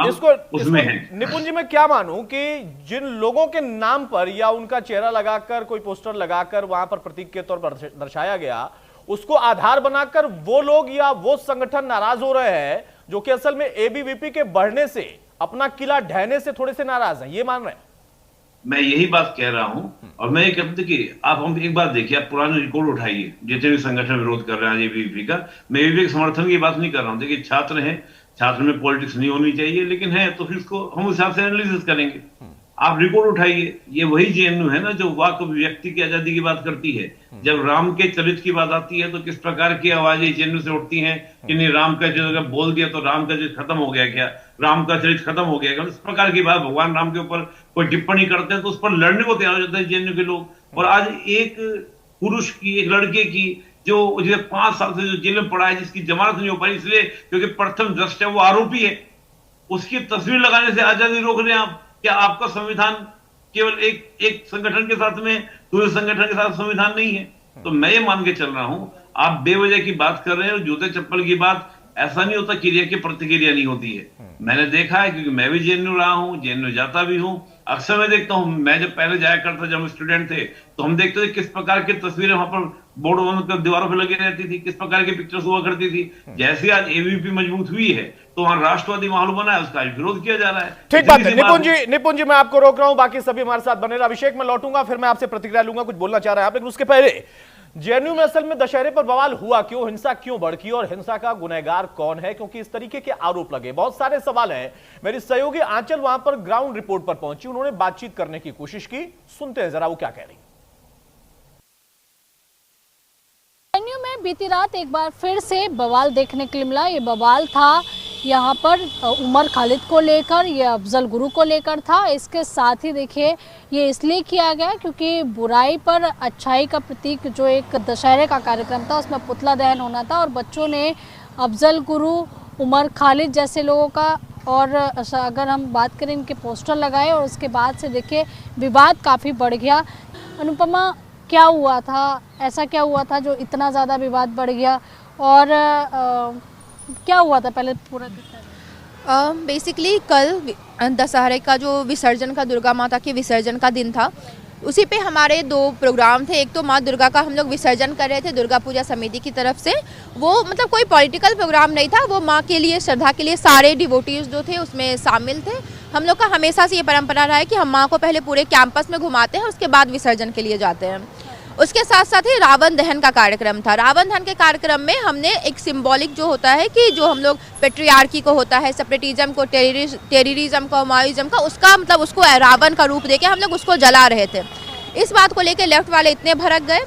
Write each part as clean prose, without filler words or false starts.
हम इसको उसमें इसको हैं। निपुण जी मैं क्या मानूं कि जिन लोगों के नाम पर या उनका चेहरा लगाकर कोई पोस्टर लगाकर वहां पर प्रतीक के तौर पर दर्शाया गया, उसको आधार बनाकर वो लोग या वो संगठन नाराज हो रहे हैं जो कि असल में एबीवीपी के बढ़ने से, अपना किला ढहने से थोड़े से नाराज हैं, ये मान रहे हैं? मैं यही बात कह रहा हूं। और मैं ये कहता कि आप हम एक बात देखिए, आप पुराने रिकॉर्ड उठाइए जितने भी संगठन विरोध कर रहे हैं एबीवीपी का। मैं एबीवीपी के समर्थन की बात नहीं कर रहा हूं। देखिए छात्र हैं, छात्र में पॉलिटिक्स नहीं होनी चाहिए, लेकिन है तो फिर इसको हम उस हिसाब से एनालिसिस करेंगे। आप रिपोर्ट उठाइए, ये वही जेएनयू है ना जो वाक व्यक्ति की आजादी की बात करती है। जब राम के चरित्र की बात आती है तो किस प्रकार की आवाजें जेएनयू से उठती हैं कि नहीं, राम का चरित्र अगर बोल दिया तो राम का चरित्र खत्म हो गया क्या, राम का चरित्र खत्म हो गया क्या, इस प्रकार की बात भगवान राम के ऊपर कोई टिप्पणी करते हैं तो उस पर लड़ने को तैयार हो जाते हैं जेएनयू के लोग। और आज एक पुरुष की, एक लड़के की, जो जिसे 5 साल से जो जेल में पड़ा है, जिसकी जमानत नहीं हो पाई इसलिए क्योंकि प्रथम दृष्टया वो आरोपी है, उसकी तस्वीर लगाने से आजादी रोक रहे हैं आप? क्या आपका संविधान केवल एक एक संगठन के साथ में, दूसरे संगठन के साथ संविधान नहीं है? तो मैं ये मान के चल रहा हूं, आप बेवजह की बात कर रहे हैं और जूते चप्पल की बात, ऐसा नहीं होता क्रिया की प्रतिक्रिया नहीं होती है। मैंने देखा है क्योंकि मैं भी जेएनयू रहा हूं, जेएनयू जाता भी हूं। अक्सर मैं देखता हूं, मैं जब पहले जाया करता, जब हम स्टूडेंट थे तो हम देखते थे किस प्रकार की तस्वीरें वहां पर बोर्ड दीवारों पर लगी रहती थी, किस प्रकार की पिक्चर्स हुआ करती थी। जैसे आज एबीवीपी मजबूत हुई है तो वहां राष्ट्रवादी माहौल बना है, उसका विरोध किया जा रहा है। ठीक बात है निपुण जी मैं आपको रोक रहा हूं, बाकी सभी हमारे साथ बने रहे। अभिषेक मैं लौटूंगा, फिर मैं आपसे प्रतिक्रिया लूंगा, कुछ बोलना चाह रहे हैं आप, लेकिन उसके पहले जेएनयू में असल में दशहरे पर बवाल हुआ क्यों, हिंसा क्यों भड़की और हिंसा का गुनहगार कौन है, क्योंकि इस तरीके के आरोप लगे, बहुत सारे सवाल हैं। मेरी सहयोगी आंचल वहां पर ग्राउंड रिपोर्ट पर पहुंची, उन्होंने बातचीत करने की कोशिश की, सुनते हैं जरा वो क्या कह रही। जेएनयू में बीती रात एक बार फिर से बवाल देखने के लिए मिला। ये बवाल था यहाँ पर उमर खालिद को लेकर, ये अफजल गुरु को लेकर था। इसके साथ ही देखिए ये इसलिए किया गया क्योंकि बुराई पर अच्छाई का प्रतीक जो एक दशहरे का कार्यक्रम था उसमें पुतला दहन होना था और बच्चों ने अफजल गुरु, उमर खालिद जैसे लोगों का, और अगर हम बात करें इनके पोस्टर लगाए और उसके बाद से देखिए विवाद काफ़ी बढ़ गया। अनुपमा क्या हुआ था, ऐसा क्या हुआ था जो इतना ज़्यादा विवाद बढ़ गया, और क्या हुआ था पहले पूरा बेसिकली कल दशहरे का जो विसर्जन का, दुर्गा माता के विसर्जन का दिन था, उसी पे हमारे 2 प्रोग्राम थे। एक तो माँ दुर्गा का हम लोग विसर्जन कर रहे थे दुर्गा पूजा समिति की तरफ से, वो मतलब कोई पॉलिटिकल प्रोग्राम नहीं था, वो माँ के लिए, श्रद्धा के लिए सारे डिवोटीज जो थे उसमें शामिल थे। हम लोग का हमेशा से ये परंपरा रहा है कि हम माँ को पहले पूरे कैंपस में घुमाते हैं, उसके बाद विसर्जन के लिए जाते हैं। उसके साथ साथ ही रावण दहन का कार्यक्रम था। रावण दहन के कार्यक्रम में हमने एक सिंबॉलिक जो होता है कि जो हम लोग पेट्रियार्की को होता है, सेपरेटिज्म को, टेररिज्म को, माओइज्म का, उसका मतलब उसको रावण का रूप देके हम लोग उसको जला रहे थे। इस बात को लेकर लेफ्ट वाले इतने भड़क गए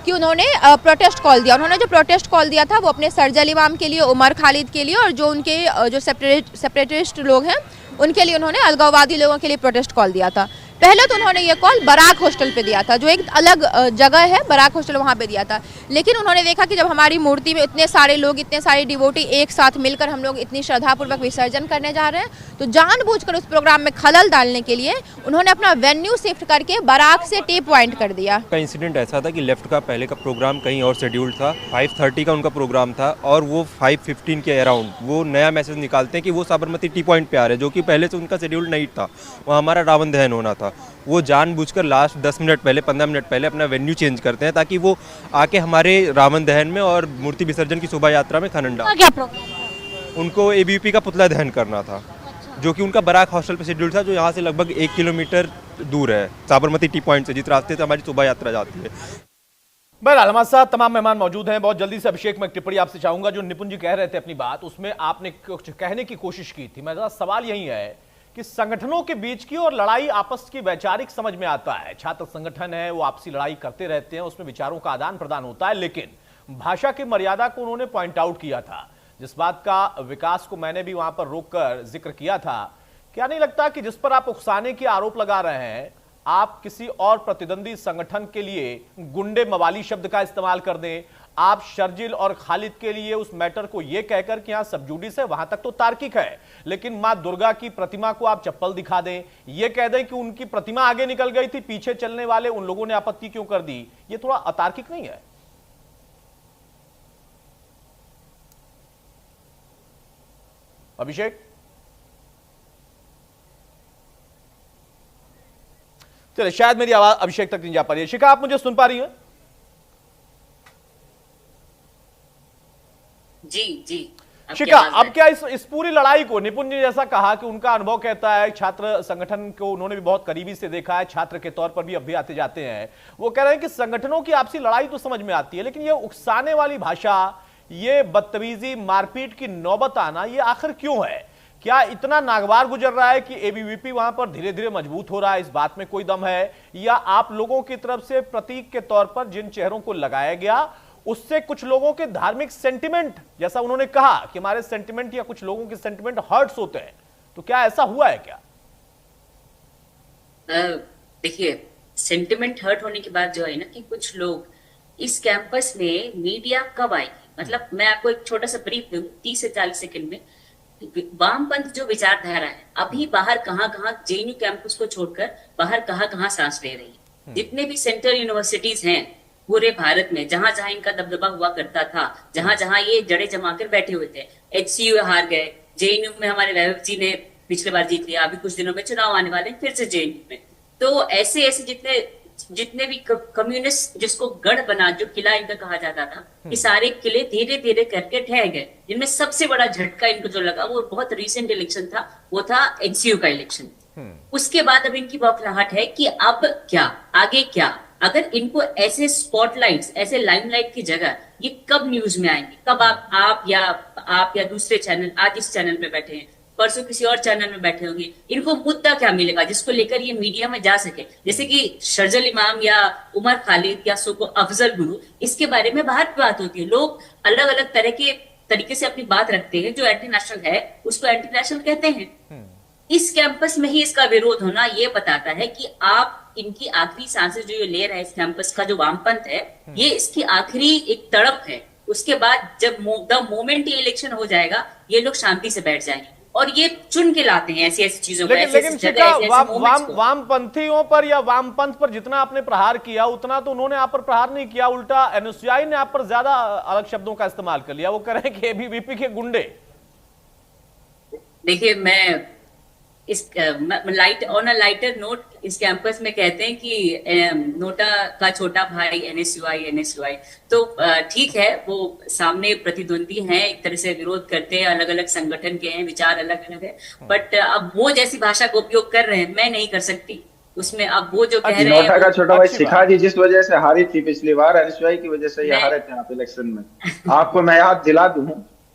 कि उन्होंने प्रोटेस्ट कॉल दिया। उन्होंने जो प्रोटेस्ट कॉल दिया था वो अपने सरजल इमाम के लिए, उमर खालिद के लिए, और जो उनके जो सेपरेटिस्ट लोग हैं उनके लिए उन्होंने, अलगाववादी लोगों के लिए प्रोटेस्ट कॉल दिया था। पहले तो उन्होंने ये कॉल बराक हॉस्टल पे दिया था, जो एक अलग जगह है, बराक हॉस्टल, वहाँ पे दिया था। लेकिन उन्होंने देखा कि जब हमारी मूर्ति में इतने सारे लोग, इतने सारे डिवोटी एक साथ मिलकर हम लोग इतनी श्रद्धापूर्वक विसर्जन करने जा रहे हैं, तो जानबूझकर उस प्रोग्राम में खलल डालने के लिए उन्होंने अपना वेन्यू शिफ्ट करके बराक से टी पॉइंट कर दिया। का इंसिडेंट ऐसा था कि लेफ्ट का पहले का प्रोग्राम कहीं और शेड्यूल्ड था, 5:30 का उनका प्रोग्राम था और वो 5:15 के अराउंड वो नया मैसेज निकालते हैं कि वो साबरमती टी पॉइंट पे आ रहे हैं, जो कि पहले से उनका शेड्यूल नहीं था। वहाँ हमारा रावण दहन होना था। वो जानबूझकर लास्ट 10 मिनट पहले, 15 मिनट पहले अपना वेन्यू चेंज करते हैं ताकि वो आके हमारे रावण दहन में और मूर्ति विसर्जन की शोभा यात्रा में खनन डालें। क्या प्रोग्राम? उनको एबीवीपी का पुतला दहन करना था, जो कि उनका बराक हॉस्टल पे शेड्यूल था, जो यहाँ से लगभग 1 किलोमीटर दूर है साबरमती टी पॉइंट से, जिस रास्ते से हमारी शोभा यात्रा जाती है। बहरहाल हमारे साथ तमाम मेहमान मौजूद हैं। बहुत जल्दी से अभिषेक में एक टिप्पणी आपसे चाहूंगा। जो निपुण जी कह रहे थे अपनी बात, उसमें आपने कुछ कहने की कोशिश की थी। मेरा सवाल यही है कि संगठनों के बीच की और लड़ाई आपस की वैचारिक समझ में आता है, छात्र संगठन है वो आपसी लड़ाई करते रहते हैं, उसमें विचारों का आदान प्रदान होता है, लेकिन भाषा की मर्यादा को उन्होंने पॉइंट आउट किया था। जिस बात का विकास को मैंने भी वहां पर रोककर जिक्र किया था, क्या नहीं लगता कि जिस पर आप उकसाने के आरोप लगा रहे हैं, आप किसी और प्रतिद्वंदी संगठन के लिए गुंडे मवाली शब्द का इस्तेमाल कर दें? आप शर्जिल और खालिद के लिए उस मैटर को यह कहकर कि यहां सबजूडिस है, वहां तक तो तार्किक है, लेकिन मां दुर्गा की प्रतिमा को आप चप्पल दिखा दें, यह कह दें कि उनकी प्रतिमा आगे निकल गई थी, पीछे चलने वाले उन लोगों ने आपत्ति क्यों कर दी, यह थोड़ा अतार्किक नहीं है? अभिषेक चलिए, शायद मेरी आवाज अभिषेक तक नहीं जा पा रही है। शिखा, आप मुझे सुन पा रही हैं? जी जी। शिखा, अब क्या इस पूरी लड़ाई को, निपुण जी जैसा कहा कि उनका अनुभव कहता है, छात्र संगठन को उन्होंने भी बहुत करीबी से देखा है, छात्र के तौर पर भी अब भी आते जाते हैं, वो कह रहे हैं कि संगठनों की आपसी लड़ाई तो समझ में आती है, लेकिन ये उकसाने वाली भाषा, ये बदतमीजी, मारपीट की नौबत आना, ये आखिर क्यों है? क्या इतना नागवार गुजर रहा है कि एबीवीपी वहां पर धीरे धीरे मजबूत हो रहा है, इस बात में कोई दम है? या आप लोगों की तरफ से प्रतीक के तौर पर जिन चेहरों को लगाया गया, उससे कुछ लोगों के धार्मिक सेंटिमेंट, जैसा उन्होंने कहा कि हमारे सेंटिमेंट या कुछ लोगों के सेंटिमेंट हर्ट्स होते हैं, तो क्या ऐसा हुआ है क्या? देखिए, सेंटिमेंट हर्ट होने की बात जो है ना, कि कुछ लोग इस कैंपस में, मीडिया कब आएगी, मतलब मैं आपको एक छोटा सा ब्रीफ दूं 30 से 40 सेकंड में। वामपंथ जो विचारधारा है अभी बाहर कहाँ जेएनयू कैंपस को छोड़कर बाहर कहाँ सांस ले रही है। जितने भी सेंट्रल यूनिवर्सिटीज हैं पूरे भारत में, जहां जहां इनका दबदबा हुआ करता था, जहां जहां ये जड़े जमा कर बैठे हुए थे, HCU हार गए, जेएनयू में हमारे वैभव जी ने पिछले बार जीत लिया, अभी कुछ दिनों में चुनाव आने वाले हैं फिर से जेएनयू में। तो ऐसे जितने भी कम्युनिस्ट, जिसको गढ़ बना, जो किला इनका कहा जाता था, ये सारे किले धीरे धीरे करके ढह गए। जिनमें सबसे बड़ा झटका इनको जो लगा वो बहुत रिसेंट इलेक्शन था, वो था HCU का इलेक्शन। उसके बाद अब इनकी बौखलाहट है कि अब क्या, आगे क्या। अगर इनको ऐसे स्पॉटलाइट्स, ऐसे लाइमलाइट की जगह ये कब न्यूज में आएंगे, कब आप या दूसरे चैनल, आज इस चैनल पे बैठे हैं, परसों किसी और चैनल में बैठे होंगे, इनको मुद्दा क्या मिलेगा जिसको लेकर ये मीडिया में जा सके। जैसे कि शर्जल इमाम या उमर खालिद या सोको अफजल गुरु, इसके बारे में बाहर बात होती है, लोग अलग अलग तरह के तरीके से अपनी बात रखते हैं। जो एंटी नेशनल है उसको एंटी नेशनल कहते हैं। इस कैंपस में ही इसका विरोध होना ये बताता है कि आप इनकी आखिरी सांसें जो ये ले रहे हैं, इस कैंपस का जो वामपंथ है, ये इसकी आखिरी एक तड़प है। उसके बाद जब द मोमेंट ये इलेक्शन हो जाएगा, ये लोग शांति से बैठ जाएंगे और ये चुन के लाते हैं ऐसी ऐसी चीजों को। लेकिन वामपंथियों पर या वामपंथ पर जितना आपने प्रहार किया, उतना तो उन्होंने आप पर प्रहार नहीं किया, उल्टा एनएसयूआई ने आप पर ज्यादा अलग शब्दों का इस्तेमाल कर लिया। वो कह रहे हैं कि एबीवीपी के गुंडे। देखिए, मैं इस ऑन अ लाइटर नोट, इस कैंपस में कहते हैं कि नोटा का छोटा भाई एनएसयूआई, तो ठीक है, वो सामने प्रतिद्वंदी हैं, एक तरह से विरोध करते हैं, अलग अलग संगठन के हैं, विचार अलग अलग है, बट अब वो जैसी भाषा का उपयोग कर रहे हैं, मैं नहीं कर सकती उसमें। अब वो जो कह रहे हैं, नोटा का छोटा भाई शिखा जी जिस वजह से हारी थी पिछली बार, एनएसयूआई की वजह से ये हारे थे आप इलेक्शन में, आपको मैं याद दिला दूं।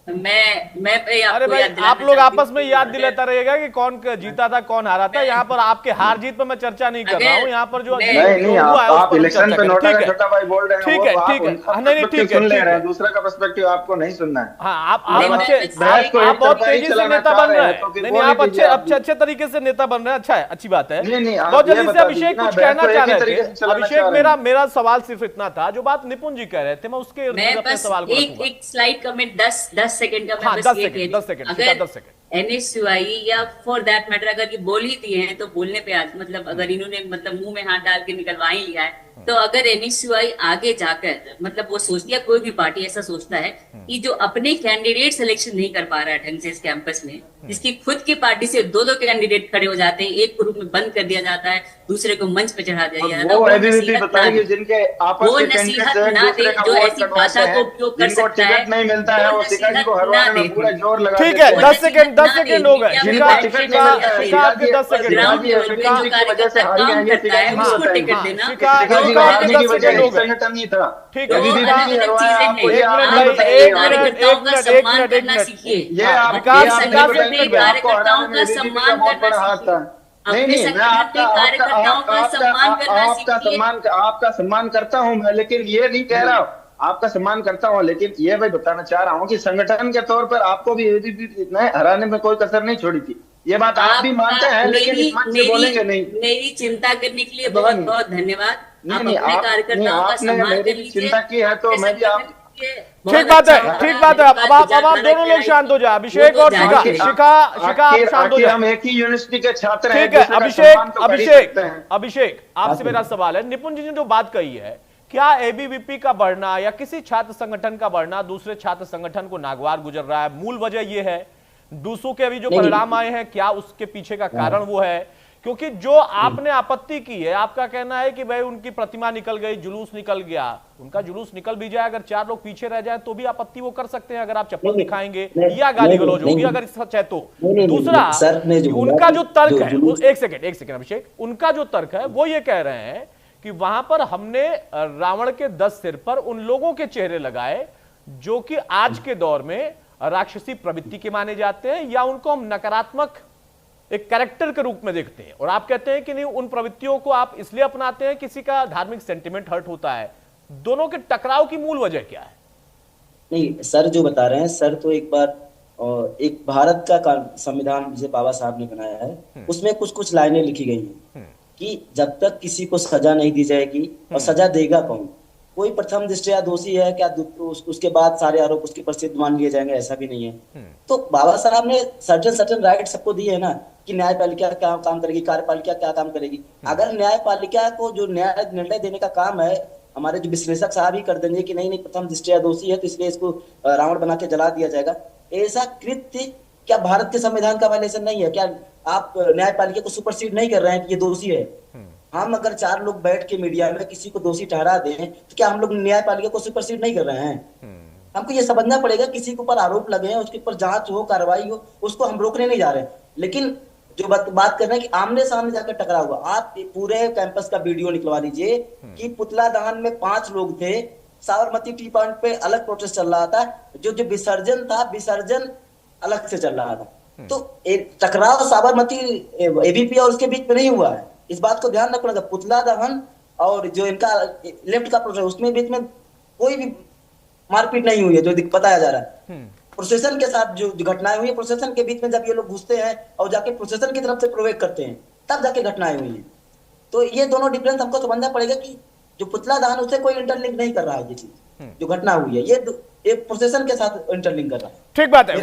अरे भाई, आप लोग आपस में याद दिलाता रहेगा कि कौन जीता था, कौन हारा था। यहाँ पर आपके हार जीत पर मैं चर्चा नहीं कर रहा हूँ। यहाँ पर जो नहीं, आप इलेक्शन पे नोटा का छोटा भाई बोल रहे हैं, ठीक है, ठीक है, नहीं ठीक है, दूसरा का पर्सपेक्टिव आपको नहीं सुनना है। हाँ, आप बहुत तेजी से नेता बन रहे हैं। नहीं, आप अच्छे तरीके से नेता बन रहे हैं, अच्छा है, अच्छी बात है। बहुत जल्दी से अभिषेक कुछ कहना चाह रहे थे। अभिषेक, मेरा सवाल सिर्फ इतना था, जो बात निपुण जी कह रहे थे, मैं उसके अपने सवाल को एक स्लाइड कमेंट 10 सेकंड का मैं बस ये 10 सेकंड एनएसयूआई या फॉर दैट मैटर अगर ये बोल ही दिए हैं तो बोलने पे आज, मतलब अगर इन्होंने मुंह में हाथ डाल के निकलवा ही लिया है, तो अगर एनएसयूआई आगे जाकर, मतलब वो सोचती है, कोई भी पार्टी ऐसा सोचता है कि जो अपने कैंडिडेट सिलेक्शन नहीं कर पा रहा है ढंग से इस कैंपस में, जिसकी खुद की पार्टी से दो कैंडिडेट खड़े हो जाते हैं, एक ग्रुप में बंद कर दिया जाता है, दूसरे को मंच पे चढ़ा दिया जाता है, वो नसीहत ना दे, जो ऐसी भाषा को उपयोग कर सकता है, नहीं मिलता है, वो नसीहत ना दे। ठीक है, 10 सेकंड हो गए। शिखा, आपके 10 सेकंड संगठन नहीं था, ठीक है, आपका सम्मान करता हूं मैं, लेकिन ये नहीं कह रहा आपका सम्मान करता हूं, लेकिन ये भाई बताना चाह रहा हूं कि संगठन के तौर पर आपको भी हराने में कोई कसर नहीं छोड़ी थी। ये बात आप भी मानते हैं, लेकिन बोलेंगे नहीं। मेरी चिंता करने के लिए बहुत बहुत धन्यवाद। नहीं, आपने चिंता की है तो मैं भी आप ठीक बात है। अब आप दोनों लोग शांत हो जाए, अभिषेक और शिखा आप शांत हो जाए। हम एक ही यूनिवर्सिटी के छात्र हैं। ठीक है, अभिषेक आपसे मेरा सवाल है, निपुण जी ने जो बात कही है, क्या एबीवीपी का बढ़ना या किसी छात्र संगठन का बढ़ना दूसरे छात्र संगठन को नागवार गुजर रहा है? मूल वजह यह है, दूसरों के अभी जो परिणाम आए हैं, क्या उसके पीछे का कारण वो है क्योंकि जो आपने आपत्ति की है, आपका कहना है कि भाई उनकी प्रतिमा निकल गई, जुलूस निकल गया, उनका जुलूस निकल भी जाए, अगर 4 लोग पीछे रह जाए तो भी आपत्ति वो कर सकते हैं, अगर आप चप्पल दिखाएंगे या गाली गलौज होगी अगर सच है तो। दूसरा, उनका जो तर्क है, एक सेकेंड अभिषेक, उनका जो तर्क है वो ये कह रहे हैं कि वहां पर हमने रावण के 10 सिर पर उन लोगों के चेहरे लगाए जो कि आज के दौर में राक्षसी प्रवृत्ति के माने जाते हैं, या उनको हम नकारात्मक एक कैरेक्टर के रूप में देखते हैं, और आप कहते हैं कि नहीं, उन प्रवृत्तियों को आप इसलिए अपनाते हैं किसी का धार्मिक सेंटिमेंट हर्ट होता है। दोनों के टकराव की मूल वजह क्या है? नहीं सर, जो बता रहे हैं सर, तो एक बार एक भारत का संविधान जिसे बाबा साहब ने बनाया है, उसमें कुछ कुछ लाइनें लिखी गई हैं कि जब तक किसी को सजा नहीं दी जाएगी, और सजा देगा कौन, कोई प्रथम दृष्टया दोषी है क्या उसके बाद सारे आरोप उसके पर सिद्ध मान लिए जाएंगे, ऐसा भी नहीं है। तो बाबा साहब ने सर्टेन राइट सबको दिए है ना, कि न्यायपालिका क्या काम करेगी, कार्यपालिका क्या काम करेगी। अगर न्यायपालिका को जो न्याय निर्णय देने का काम है, हमारे जो विश्लेषक साहब ही कर देंगे कि नहीं प्रथम दृष्टया दोषी है तो इसलिए इसको रावण बना के जला दिया जाएगा, ऐसा कृत्य क्या भारत के संविधान का वायलेशन नहीं है? क्या आप न्यायपालिका को सुपरसीड नहीं कर रहे हैं कि ये दोषी है? हम अगर 4 लोग बैठ के मीडिया में किसी को दोषी ठहरा दें तो क्या हम लोग न्यायपालिका को सुपरसीड नहीं कर रहे हैं? हमको ये समझना पड़ेगा, किसी के ऊपर आरोप लगे हैं, उसके ऊपर जांच हो, कार्रवाई हो, उसको हम रोकने नहीं जा रहे। लेकिन जो बात कर रहे हैं कि आमने सामने जाकर टकरा हुआ, आप पूरे कैंपस का वीडियो निकलवा लीजिए कि पुतला दहन में 5 लोग थे, साबरमती टी पॉइंट पे अलग प्रोटेस्ट चल रहा था, जो विसर्जन था, विसर्जन अलग से चल रहा था। तो एक टकराव साबरमती एबीपी और उसके बीच में नहीं हुआ है, इस बात को ध्यान रखना। पुतला दहन और जो इनका लेफ्ट का प्रोटेस्ट, उसमें बीच में कोई भी मारपीट नहीं हुई है जो बताया जा रहा है। प्रोसेशन के साथ जो घटनाएं हुई है, प्रोसेशन के बीच में जब ये लोग घुसते हैं और जाके प्रोसेशन की तरफ से प्रोवेक करते हैं, तब जाके घटनाएं हुई है। तो ये दोनों डिफरेंस हमको समझना पड़ेगा कि जो पुतला दहन उससे कोई इंटरलिंक नहीं कर रहा है, ये चीज जो घटना हुई है ये एक प्रोसेशन के साथ इंटरलिंक कर रहा है। ठीक बात है।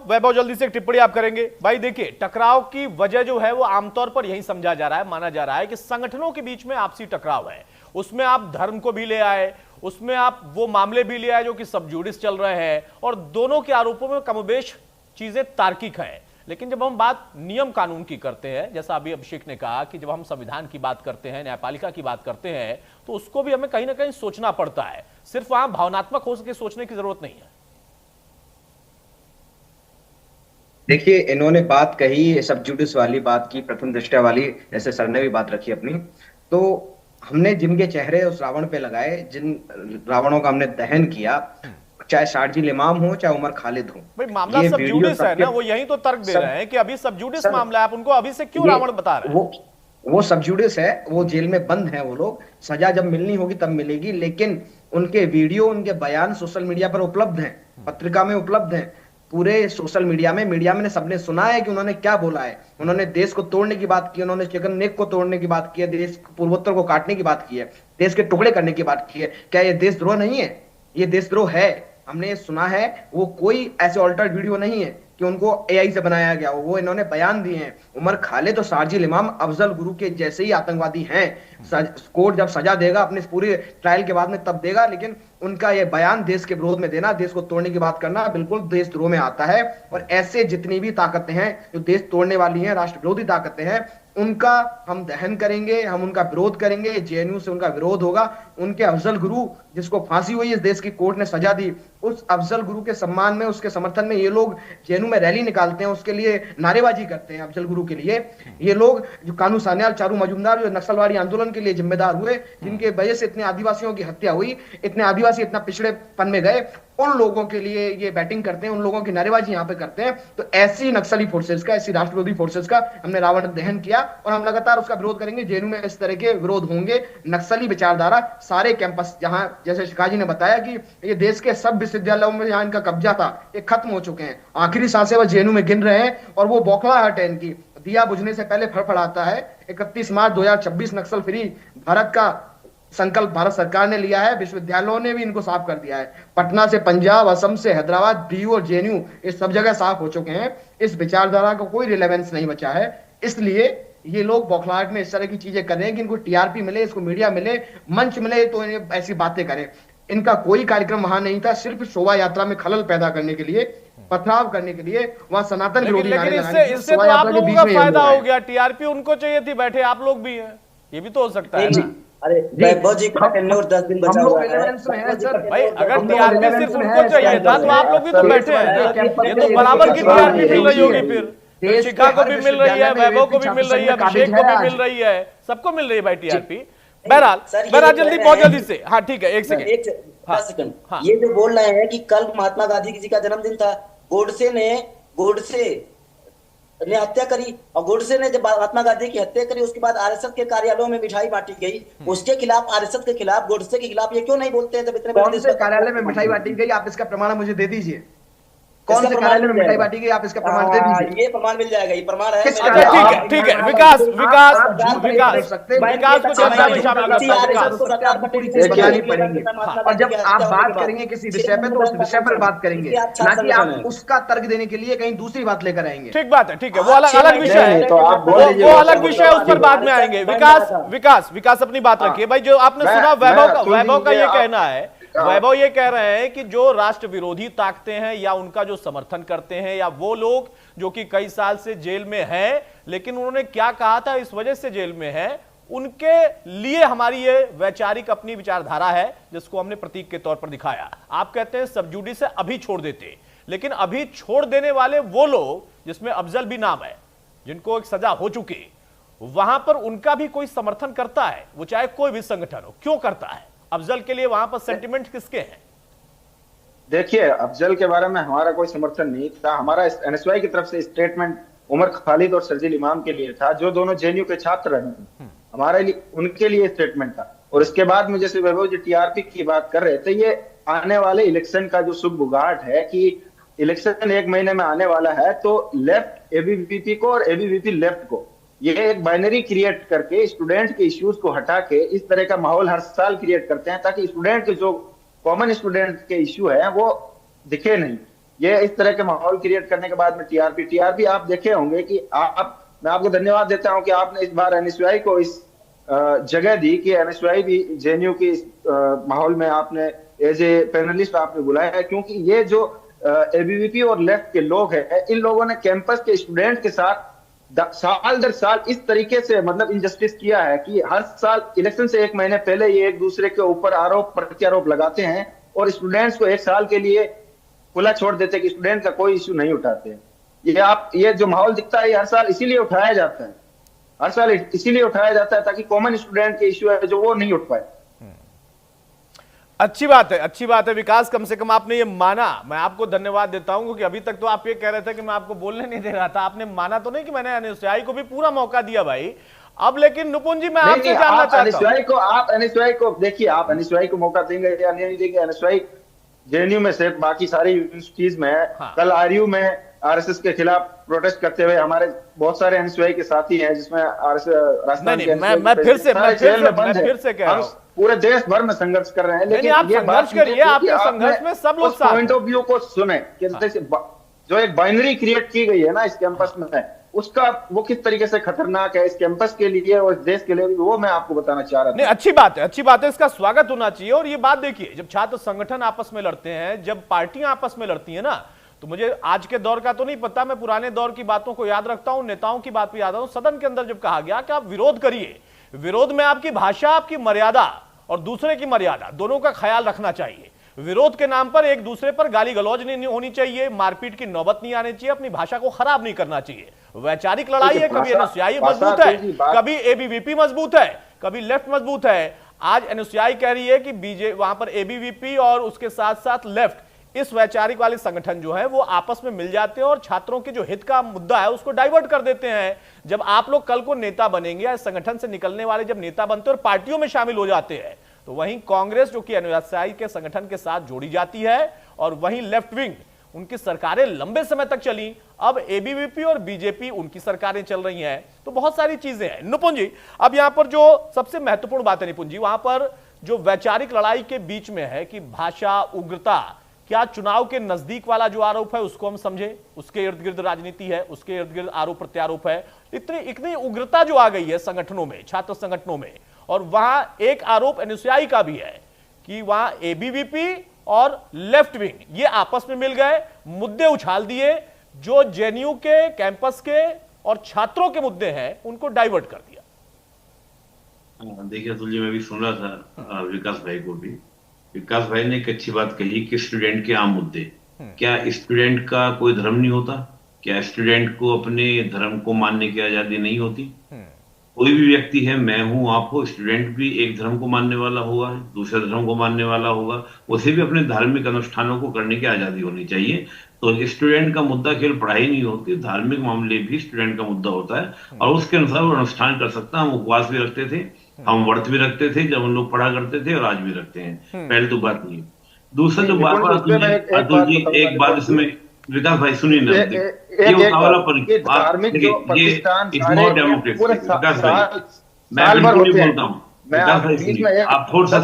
वैभव जल्दी से एक टिप्पणी आप करेंगे? भाई देखिए, टकराव की वजह जो है वो आमतौर पर यही समझा जा रहा है, माना जा रहा है कि संगठनों के बीच में आपसी टकराव है, उसमें आप धर्म को भी ले आए, उसमें आप वो मामले भी ले आए जो कि सब जुडिस चल रहे हैं, और दोनों के आरोपों में कमोबेश चीजें तार्किक है। लेकिन जब हम बात नियम कानून की करते हैं, जैसा अभी अभिषेक ने कहा कि जब हम संविधान की बात करते हैं, न्यायपालिका की बात करते हैं, तो उसको भी हमें कहीं ना कहीं सोचना पड़ता है, सिर्फ वहां भावनात्मक हो सके सोचने की जरूरत नहीं है। देखिए, इन्होंने बात कही सब जुडिस वाली बात की, प्रथम दृष्टया वाली, जैसे सर ने भी बात रखी अपनी, तो हमने जिनके चेहरे उस रावण पे लगाए, जिन रावणों का हमने दहन किया, चाहे शारजील इमाम हो चाहे उमर खालिद हो, भाई मामला सब जुडिस है ना, वो यही तो तर्क दे रहे हैं कि अभी सब जुडिस मामला है, आप उनको अभी से क्यों रावण बता रहे हैं? वो सब जुडिस है, वो जेल में बंद है, वो लोग, सजा जब मिलनी होगी तब मिलेगी, लेकिन उनके वीडियो, उनके बयान सोशल मीडिया पर उपलब्ध हैं, पत्रिका में उपलब्ध हैं, पूरे सोशल मीडिया में सबने सुना है कि उन्होंने क्या बोला है। उन्होंने देश को तोड़ने की बात की, उन्होंने चिकन नेक को तोड़ने की बात की है, देश पूर्वोत्तर को काटने की बात की है, देश के टुकड़े करने की बात की है। क्या ये देशद्रोह नहीं है? ये देशद्रोह है, हमने सुना है। वो कोई ऐसे ऑल्टर्ड वीडियो नहीं है कि उनको एआई से बनाया गया हो, वो इन्होंने बयान दिए हैं। उमर खालिद और शारजील इमाम अफजल गुरु के जैसे ही आतंकवादी हैं। कोर्ट जब सजा देगा अपने पूरे ट्रायल के बाद में तब देगा, लेकिन उनका ये बयान देश के विरोध में देना, देश को तोड़ने की बात करना, बिल्कुल देशद्रोह में आता है। और ऐसे जितनी भी ताकतें हैं जो देश तोड़ने वाली हैं, राष्ट्र विरोधी ताकतें हैं, उनका हम दहन करेंगे, हम उनका विरोध करेंगे। जेएनयू से उनका विरोध होगा। उनके अफजल गुरु जिसको फांसी हुई, इस देश की कोर्ट ने सजा दी, उस अफजल गुरु के सम्मान में, उसके समर्थन में ये लोग जेएनयू में रैली निकालते हैं, उसके लिए नारेबाजी करते हैं अफजल गुरु के लिए। ये लोग जो कानू सान्याल, चारू मजूमदार, जो नक्सलवादी आंदोलन के लिए जिम्मेदार हुए, जिनके वजह से इतने आदिवासियों की हत्या हुई, इतने आदिवासी इतना पिछड़ेपन में गए, उन लोगों के लिए ये बैटिंग करते हैं, उन लोगों की नारेबाजी यहाँ पे करते हैं। तो ऐसी नक्सली फोर्सेस का, ऐसी राष्ट्र विरोधी फोर्सेस का हमने रावण दहन किया और हम लगातार उसका विरोध करेंगे। जेएनयू में इस तरह के विरोध होंगे। नक्सली विचारधारा सारे कैंपस, जहां जैसे शिकाजी ने बताया कि ये देश के सब विश्वविद्यालयों में जहां इनका कब्जा था, ये खत्म हो चुके हैं। आखिरी सांसें वह जेएनयू में गिन रहे हैं और वो बौखलाहट है इनकी। दिया बुझने से पहले फड़फड़ाता है। 31 मार्च 2026 नक्सल फ्री भारत का संकल्प भारत सरकार ने लिया है। विश्वविद्यालयों ने भी इनको साफ कर दिया है। पटना से पंजाब, असम से हैदराबाद, डीयू और जेएनयू, ये सब जगह साफ हो चुके हैं। इस विचारधारा का कोई रिलेवेंस नहीं बचा है। इसलिए ये लोग बौखलाहट में इस तरह की चीजें कर रहे हैं कि इनको टीआरपी मिले, इसको मीडिया मिले, मंच मिले, तो ऐसी बातें करें। इनका कोई कार्यक्रम वहां नहीं था, सिर्फ शोभा यात्रा में खलल पैदा करने के लिए पथराव करने के लिए वहां सनातन विरोधी नारे लेकिन लगाने इससे तो आप लोगों का फायदा हो गया, टीआरपी उनको चाहिए थी, बैठे आप लोग भी हैं, ये भी तो हो सकता है ना। अरे वैभव जी का टेन्योर और 10 दिन बचा हुआ है भाई, अगर टीआरपी सिर्फ उनको चाहिए था तो आप लोग भी तो बैठे हैं, ये तो बराबर की टीआरपी मिल रही होगी, फिर शिखा को भी मिल रही है, वैभव को भी मिल रही है, अभिषेक को भी मिल रही है, सबको मिल रही है भाई टीआरपी। बहरहाल जल्दी, बहुत जल्दी से, हाँ ठीक है, एक सेकंड। ये जो बोल रहे हैं कि कल महात्मा गांधी जी का जन्मदिन था, गोडसे ने हत्या करी, और गोडसे ने जब महात्मा गांधी की हत्या करी उसके बाद आरएसएस के कार्यालयों में मिठाई बांटी गई, उसके खिलाफ, आरएसएस के खिलाफ, गोडसे के खिलाफ ये क्यों नहीं बोलते हैं? जब इतने कौन से कार्यालय में मिठाई बांटी गई, आप इसका प्रमाण मुझे दे दीजिए। कौन से कार्यालय में मिठाई बांटी गई, आप इसका प्रमाण दे दीजिए। ये प्रमाण मिल जाएगा, ये प्रमाण है। ठीक है, विकास को चर्चा में शामिल पड़ेंगे, और जब आप बात करेंगे किसी विषय पे तो उस विषय पर बात करेंगे, ना कि आप उसका तर्क देने के लिए कहीं दूसरी बात लेकर आएंगे। ठीक बात है, ठीक है, वो अलग विषय है, वो अलग विषय है, उस पर बाद में आएंगे। विकास अपनी बात रखिए भाई। जो आपने सुना वैभव का ये कहना है, वैभव ये कह रहे हैं कि जो राष्ट्र विरोधी ताकतें हैं या उनका जो समर्थन करते हैं, या वो लोग जो कि कई साल से जेल में हैं, लेकिन उन्होंने क्या कहा था इस वजह से जेल में है, उनके लिए हमारी ये वैचारिक अपनी विचारधारा है जिसको हमने प्रतीक के तौर पर दिखाया। आप कहते हैं सब जुडिस से अभी छोड़ देते, लेकिन अभी छोड़ देने वाले वो लोग जिसमें अफजल भी नाम है, जिनको एक सजा हो चुकी, वहां पर उनका भी कोई समर्थन करता है, वो चाहे कोई भी संगठन हो, क्यों करता है? अफजल के लिए वहां पर सेंटिमेंट किसके हैं? देखिए, अफजल के बारे में हमारा कोई समर्थन नहीं था। हमारा एनएसवाई की तरफ से स्टेटमेंट उमर खालिद और शर्जील इमाम के लिए था, जो दोनों जेएनयू के छात्र हैं, हमारे लिए, उनके लिए स्टेटमेंट था। और इसके बाद में जैसे वैभव जी टीआरपी की बात कर रहे थे, ये आने वाले इलेक्शन का जो सुगबुगाहट है कि इलेक्शन 1 महीने में आने वाला है, तो लेफ्ट एबीवीपी को और एबीवीपी लेफ्ट को ये एक बाइनरी क्रिएट करके स्टूडेंट के इश्यूज को हटा के इस तरह का माहौल हर साल क्रिएट करते हैं, ताकि स्टूडेंट के जो कॉमन स्टूडेंट के इश्यू है वो दिखे नहीं। ये इस तरह के माहौल क्रिएट करने के बाद में टीआरपी आप देखे होंगे कि मैं आपको धन्यवाद देता हूं कि आपने इस बार एनएसयूआई को इस जगह दी कि एनएसयूआई भी जेएनयू की इस माहौल में आपने एज ए पैनलिस्ट आपने बुलाया है, क्योंकि ये जो एबीवीपी और लेफ्ट के लोग हैं, इन लोगों ने कैंपस के स्टूडेंट के साथ साल दर साल इस तरीके से मतलब इनजस्टिस किया है कि हर साल इलेक्शन से 1 महीने पहले ये एक दूसरे के ऊपर आरोप प्रत्यारोप लगाते हैं और स्टूडेंट्स को 1 साल के लिए खुला छोड़ देते हैं कि स्टूडेंट का कोई इश्यू नहीं उठाते हैं। ये जो माहौल दिखता है हर साल इसीलिए उठाया जाता है, हर साल इसीलिए उठाया जाता है ताकि कॉमन स्टूडेंट के इश्यू है जो वो नहीं उठ पाए। अच्छी बात है विकास, कम से कम आपने ये माना। मैं आपको धन्यवाद देता हूं क्योंकि अभी तक तो आप ये कह रहे थे कि मैं आपको बोलने नहीं दे रहा था, आपने माना तो नहीं कि मैंने एनएसयूआई को भी पूरा मौका दिया भाई। अब लेकिन नुपुन जी मैं आपसे जानना चाहता हूं, आप एनएसयूआई को देखिए, आप एनएसयूआई को मौका देंगे या नहीं देंगे? एनएसयूआई जेएनयू में से बाकी सारी यूनिवर्सिटीज में है। हाँ। कल आरयू में आरएसएस के खिलाफ प्रोटेस्ट करते हुए हमारे बहुत सारे एनएसयूआई के साथी हैं, जिसमें राजस्थान के मैं फिर से कह रहा हूं पूरे देश भर में संघर्ष कर रहे हैं, लेकिन आप संघर्ष करिए, आपके संघर्ष में सब लोग साथ पॉइंट ऑफ व्यू को सुने कि जो एक बाइनरी क्रिएट की गई है ना इस कैंपस में, उसका वो किस तरीके से खतरनाक है इस कैंपस के लिए और इस देश के लिए, वो मैं आपको बताना चाह रहा था। नहीं, अच्छी बात है, इसका स्वागत होना चाहिए। और ये बात देखिए, जब छात्र संगठन आपस में लड़ते हैं, जब पार्टियां आपस में लड़ती है ना, तो मुझे आज के दौर का तो नहीं पता, मैं पुराने दौर की बातों को याद रखता हूं, नेताओं की बात भी याद रखता हूं। सदन के अंदर जब कहा गया कि आप विरोध करिए, विरोध में आपकी भाषा, आपकी मर्यादा और दूसरे की मर्यादा दोनों का ख्याल रखना चाहिए। विरोध के नाम पर एक दूसरे पर गाली गलौज नहीं होनी चाहिए, मारपीट की नौबत नहीं आनी चाहिए, अपनी भाषा को खराब नहीं करना चाहिए। वैचारिक लड़ाई है, कभी एनएसयूआई मजबूत है, कभी एबीवीपी मजबूत है, कभी लेफ्ट मजबूत है। आज एनएसयूआई कह रही है कि वहां पर एबीवीपी और उसके साथ साथ लेफ्ट, इस वैचारिक वाले संगठन जो है वो आपस में मिल जाते हैं और छात्रों के जो हित का मुद्दा है उसको डाइवर्ट कर देते हैं। जब आप लोग कल को नेता बनेंगे या संगठन से निकलने वाले जब नेता बनते हैं और पार्टियों में शामिल हो जाते हैं, तो वहीं कांग्रेस जो कि एनएसयूआई के संगठन के साथ जोड़ी जाती है और वहीं लेफ्ट विंग, उनकी सरकारें लंबे समय तक चली, अब एबीवीपी और बीजेपी उनकी सरकारें चल रही हैं, तो बहुत सारी चीजें हैं। निपुण जी, अब यहां पर जो सबसे महत्वपूर्ण बात है निपुण जी, वहां पर जो वैचारिक लड़ाई के बीच में है कि भाषा, उग्रता, क्या चुनाव के नजदीक वाला जो आरोप है उसको हम समझे, उसके इर्द गिर्द राजनीति है, उसके इर्द गिर्द आरोप प्रत्यारोप है, इतनी उग्रता जो आ गई है संगठनों में, छात्र संगठनों में। और वहां एक आरोप एनएसयूआई का भी है कि वहां एबीवीपी और लेफ्ट विंग ये आपस में मिल गए, मुद्दे उछाल दिए, जो जेएनयू के कैंपस के और छात्रों के मुद्दे हैं उनको डाइवर्ट कर दिया। देखिए अतुल जी, मैं भी सुन रहा था विकास भाई को भी। विकास भाई ने एक अच्छी बात कही कि स्टूडेंट के आम मुद्दे, क्या स्टूडेंट का कोई धर्म नहीं होता? क्या स्टूडेंट को अपने धर्म को मानने की आजादी नहीं होती? कोई भी व्यक्ति है, मैं हूं, आप हो, स्टूडेंट भी एक धर्म को मानने वाला होगा, दूसरे धर्म को मानने वाला होगा, उसे भी अपने धार्मिक अनुष्ठानों को करने की आजादी होनी चाहिए। तो स्टूडेंट का मुद्दा केवल पढ़ाई नहीं होती, धार्मिक मामले भी स्टूडेंट का मुद्दा होता है और उसके अनुसार वो अनुष्ठान कर सकता है। हम उपवास भी रखते थे, हम व्रत भी रखते थे जब हम लोग पढ़ा करते थे और आज भी रखते हैं। पहले तो बात नहीं। दूसरा जो बात अतुल जी, एक बात इसमें विकास भाई सुनिए ना, ये आप थोड़ा सा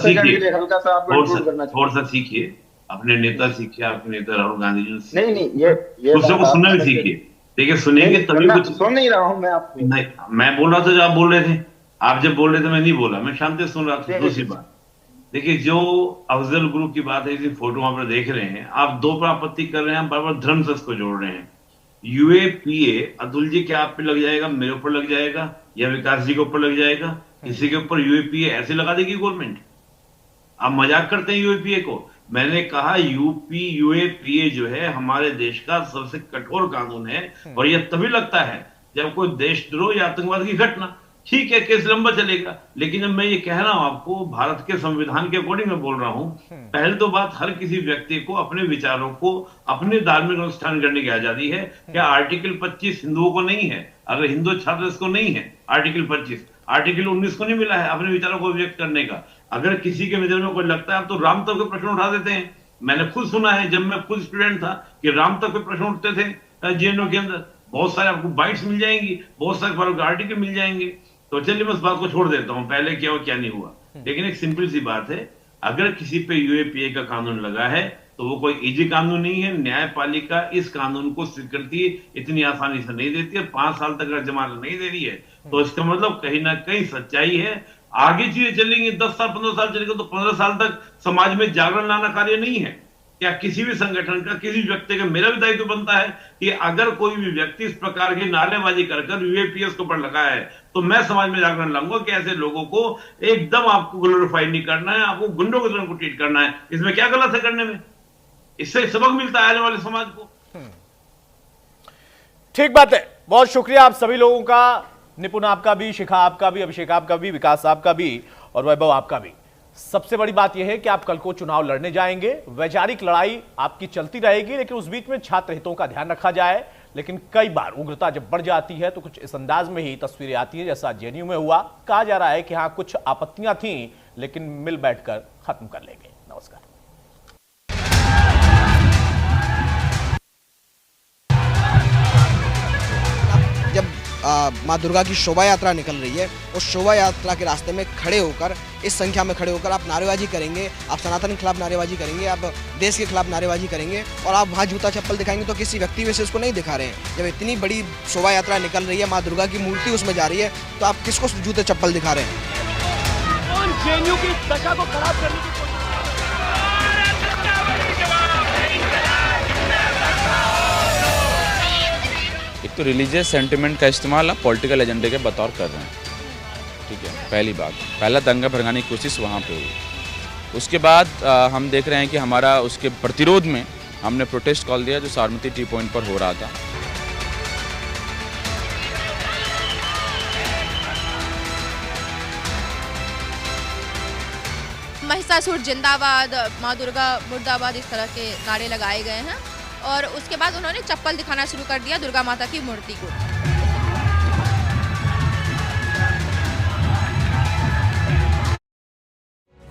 सीखिए, अपने नेता सीखिए, अपने नेता राहुल गांधी जी से। नहीं, ये दूसरों को सुनना भी सीखिए। देखिए सुनेंगे तभी कुछ। सुन नहीं रहा हूँ मैं आपको। नहीं, मैं बोल रहा था जब आप बोल रहे थे, आप जब बोल रहे थे मैं नहीं बोला, मैं शांति से सुन रहा था। दूसरी बात देखिए, जो अफजल गुरु की बात है, फोटो वहां पर देख रहे हैं आप, दो पर आपत्ति कर रहे हैं, बार बार धर्म से इसको जोड़ रहे हैं। यूएपीए अतुल जी क्या आप पे लग जाएगा, मेरे ऊपर लग जाएगा या विकास जी के ऊपर लग जाएगा? किसी के ऊपर यूएपीए ऐसे लगा देगी गवर्नमेंट? आप मजाक करते हैं यूएपीए को। मैंने कहा यूएपीए जो है हमारे देश का सबसे कठोर कानून है और यह तभी लगता है जब कोई देशद्रोह या आतंकवाद की घटना, ठीक है केस लंबा चलेगा। लेकिन अब मैं ये कह रहा हूं आपको, भारत के संविधान के अकॉर्डिंग मैं बोल रहा हूं, पहले तो बात हर किसी व्यक्ति को अपने विचारों को, अपने धार्मिक अनुष्ठान करने की आजादी है। क्या आर्टिकल 25 हिंदुओं को नहीं है? अगर हिंदू छात्र इसको नहीं है आर्टिकल 25, आर्टिकल 19 को नहीं मिला है अपने विचारों को व्यक्त करने का? अगर किसी के नजर में कोई लगता है, आप तो राम तक के प्रश्न उठा देते हैं। मैंने खुद सुना है जब मैं खुद स्टूडेंट था कि राम तक के प्रश्न उठते थे जेएनयू के अंदर। बहुत सारे आपको बाइट्स मिल जाएंगी, बहुत सारे आर्टिकल मिल जाएंगे। तो चलिए मैं उस बात को छोड़ देता हूं, पहले क्या हुआ क्या नहीं हुआ। लेकिन एक सिंपल सी बात है, अगर किसी पे यूएपीए का कानून लगा है तो वो कोई इजी कानून नहीं है। न्यायपालिका इस कानून को स्वीकृति इतनी आसानी से नहीं देती है। 5 साल तक अगर जमानत नहीं दे रही है तो इसका मतलब कहीं ना कहीं सच्चाई है। आगे चीजें चलेंगी, 10 साल 15 साल चलेगा तो 15 साल तक समाज में जागरण लाना कार्य नहीं है क्या? किसी भी संगठन का, किसी व्यक्ति का, मेरा भी दायित्व बनता है कि अगर कोई भी व्यक्ति इस प्रकार की नारेबाजी कर यूएपीएस के ऊपर लगा है तो मैं समाज में जागरण लाऊंगा कि ऐसे लोगों को एकदम आपको ग्लोरीफाई नहीं करना है, आपको गुंडों की तरह को ट्रीट करना है। इसमें क्या गलत है करने में? इससे सबक मिलता है आने वाले समाज को। ठीक बात है, बहुत शुक्रिया आप सभी लोगों का, निपुण आपका भी, शिखा आपका भी, अभिषेक आपका भी, विकास आपका भी और वैभव आपका भी। सबसे बड़ी बात यह है कि आप कल को चुनाव लड़ने जाएंगे, वैचारिक लड़ाई आपकी चलती रहेगी, लेकिन उस बीच में छात्र हितों का ध्यान रखा जाए। लेकिन कई बार उग्रता जब बढ़ जाती है तो कुछ इस अंदाज में ही तस्वीरें आती है जैसा जेएनयू में हुआ। कहा जा रहा है कि हाँ कुछ आपत्तियां थीं लेकिन मिल बैठकर खत्म कर लेंगे। नमस्कार। जब माँ दुर्गा की शोभा यात्रा निकल रही है, उस शोभा यात्रा के रास्ते में खड़े होकर, इस संख्या में खड़े होकर आप नारेबाजी करेंगे, आप सनातन के खिलाफ नारेबाजी करेंगे, आप देश के खिलाफ नारेबाजी करेंगे और आप वहाँ जूता चप्पल दिखाएंगे तो किसी व्यक्ति विशेष को नहीं दिखा रहे हैं। जब इतनी बड़ी शोभा यात्रा निकल रही है, माँ दुर्गा की मूर्ति उसमें जा रही है, तो आप किसको जूते चप्पल दिखा रहे हैं? जेएनयू की दशा को खराब करने की एक तो रिलीजियस सेंटिमेंट का इस्तेमाल आप पॉलिटिकल एजेंडे के बतौर कर रहे हैं, ठीक है, पहली बात। पहला दंगा भड़काने की कोशिश वहाँ पे हुई। उसके बाद हम देख रहे हैं कि हमारा उसके प्रतिरोध में हमने प्रोटेस्ट कॉल दिया जो साबरमती टी पॉइंट पर हो रहा था। महिषासुर जिंदाबाद, माँ दुर्गा मुर्दाबाद, इस तरह के नारे लगाए गए हैं और उसके बाद उन्होंने चप्पल दिखाना शुरू कर दिया दुर्गा माता की मूर्ति को।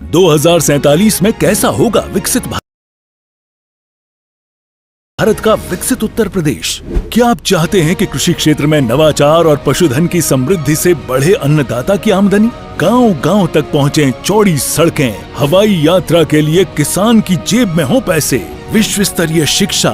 2047 में कैसा होगा विकसित भारत का विकसित उत्तर प्रदेश? क्या आप चाहते हैं कि कृषि क्षेत्र में नवाचार और पशुधन की समृद्धि से बढ़े अन्नदाता की आमदनी? गांव-गांव तक पहुंचे चौड़ी सड़कें, हवाई यात्रा के लिए किसान की जेब में हो पैसे, विश्व स्तरीय शिक्षा